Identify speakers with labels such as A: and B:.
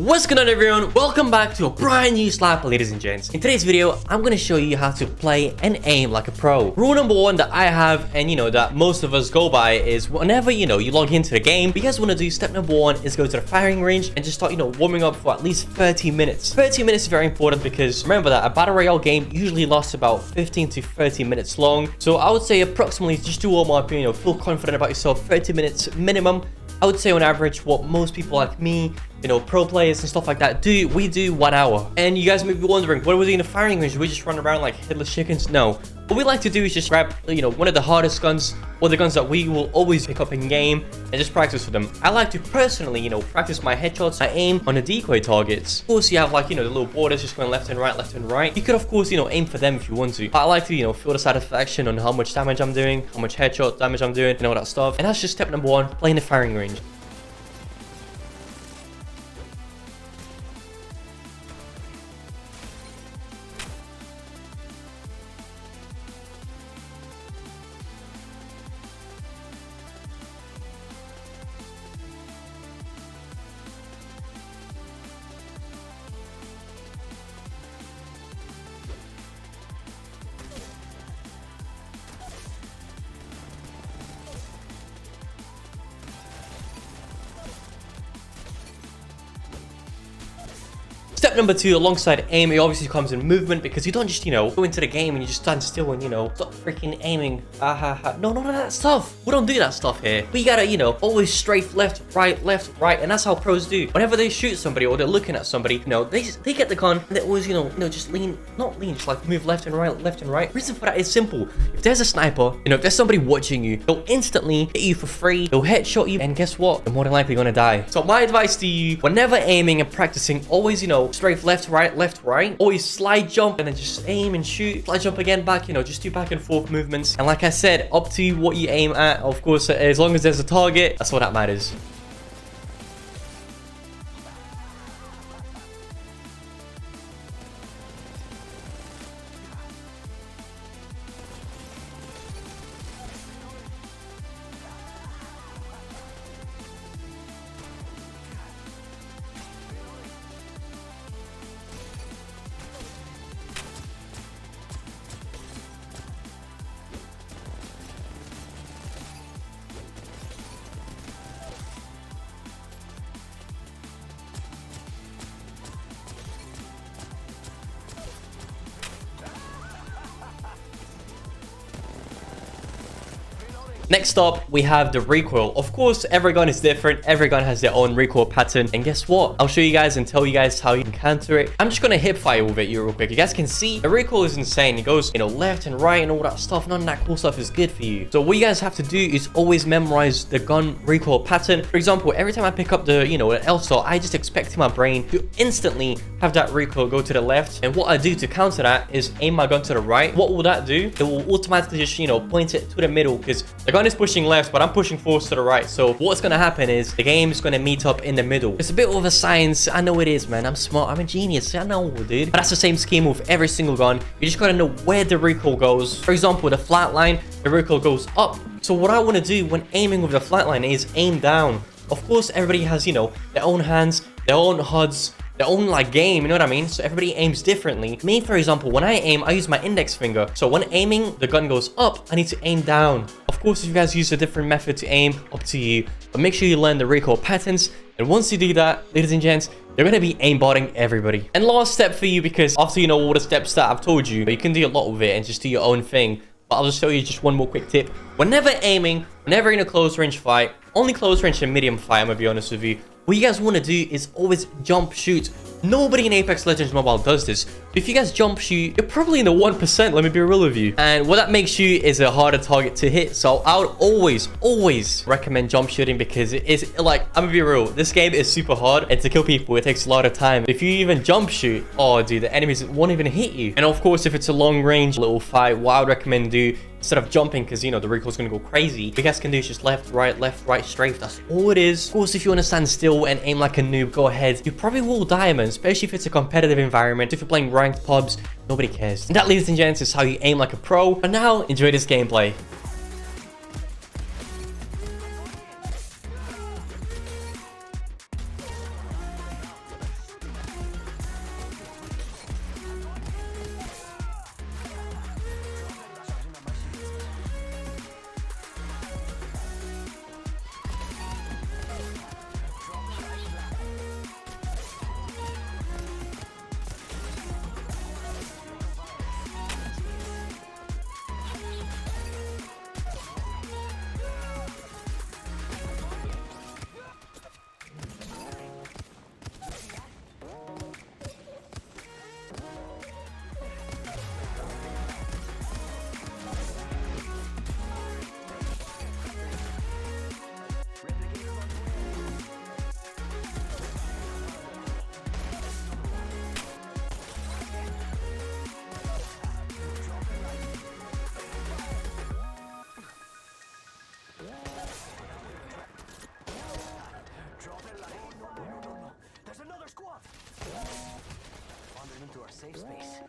A: What's going on, everyone? Welcome back to a brand new slap, ladies and gents. In today's video, I'm going to show you how to play and aim like a pro. Rule number one that I have, and that most of us go by, is whenever you log into the game, what you guys want to do, step number one is go to the firing range and just start warming up for at least 30 minutes. 30 minutes is very important because remember that a battle royale game usually lasts about 15 to 30 minutes long. So I would say approximately just to warm up, feel confident about yourself, 30 minutes minimum. I would say on average what most people like me, pro players and stuff like that do, we do 1 hour. And you guys may be wondering, what do we do in the firing range? Do we just run around like headless chickens? No. What we like to do is just grab, one of the hardest guns, or the guns that we will always pick up in game, and just practice with them. I like to personally, practice my headshots. I aim on the decoy targets. Of course, you have like, the little borders just going left and right, left and right. You could, of course, aim for them if you want to. But I like to, feel the satisfaction on how much damage I'm doing, how much headshot damage I'm doing, all that stuff. And that's just step number one, playing the firing range. Step number two, alongside aim, it obviously comes in movement, because you don't just, go into the game and you just stand still and, stop freaking aiming. No, none of that stuff. We don't do that stuff here. We gotta, always strafe left, right, and that's how pros do. Whenever they shoot somebody or they're looking at somebody, they get the gun and they always, just just like move left and right. Reason for that is simple. If there's a sniper, if there's somebody watching you, they'll instantly hit you for free. They'll headshot you, and guess what? You're more than likely gonna die. So my advice to you, whenever aiming and practicing, always, strafe left, right. Always slide jump and then just aim and shoot. Slide jump again, back, just do back and forth movements. And like I said, up to what you aim at. Of course, as long as there's a target, that's all that matters. Next up, we have the recoil. Of course, every gun is different. Every gun has their own recoil pattern. And guess what? I'll show you guys and tell you guys how you can counter it. I'm just going to hip fire with it real quick. You guys can see the recoil is insane. It goes, left and right and all that stuff. None of that cool stuff is good for you. So what you guys have to do is always memorize the gun recoil pattern. For example, every time I pick up the, the L-Star, I just expect in my brain to instantly have that recoil go to the left. And what I do to counter that is aim my gun to the right. What will that do? It will automatically just, point it to the middle, because the gun is pushing left, but I'm pushing force to the right. So what's going to happen is the game is going to meet up in the middle. It's a bit of a science. I know it is, man. I'm smart. I'm a genius. I know, dude. But that's the same scheme with every single gun. You just got to know where the recoil goes. For example, the flat line, the recoil goes up. So what I want to do when aiming with the flat line is aim down. Of course, everybody has, their own hands, their own HUDs, their own game, you know what I mean? So everybody aims differently. Me, for example, when I aim, I use my index finger. So when aiming, the gun goes up, I need to aim down. Of course, if you guys use a different method to aim, up to you. But make sure you learn the recoil patterns. And once you do that, ladies and gents, you're going to be aimbotting everybody. And last step for you, because after you know all the steps that I've told you, you can do a lot with it and just do your own thing. But I'll just show you just one more quick tip. Whenever aiming, whenever in a close range fight, only close range and medium fight, I'm going to be honest with you, what you guys want to do is always jump shoot. Nobody in Apex Legends Mobile does this. If you guys jump shoot, you're probably in the 1%, let me be real with you. And what that makes you is a harder target to hit. So I would always recommend jump shooting, because it is, like, I'm gonna be real, this game is super hard, and to kill people, it takes a lot of time. If you even jump shoot, oh dude, the enemies won't even hit you. And of course, if it's a long range little fight, what I would recommend do, instead of jumping, because the recoil's gonna go crazy, what you guys can do is just left, right, strafe. That's all it is. Of course, if you want to stand still and aim like a noob, go ahead. You probably will die, man, especially if it's a competitive environment. If you're playing ranked pubs, nobody cares. And that, ladies and gents, is how you aim like a pro. But now, enjoy this gameplay.
B: Wandered into our safe space.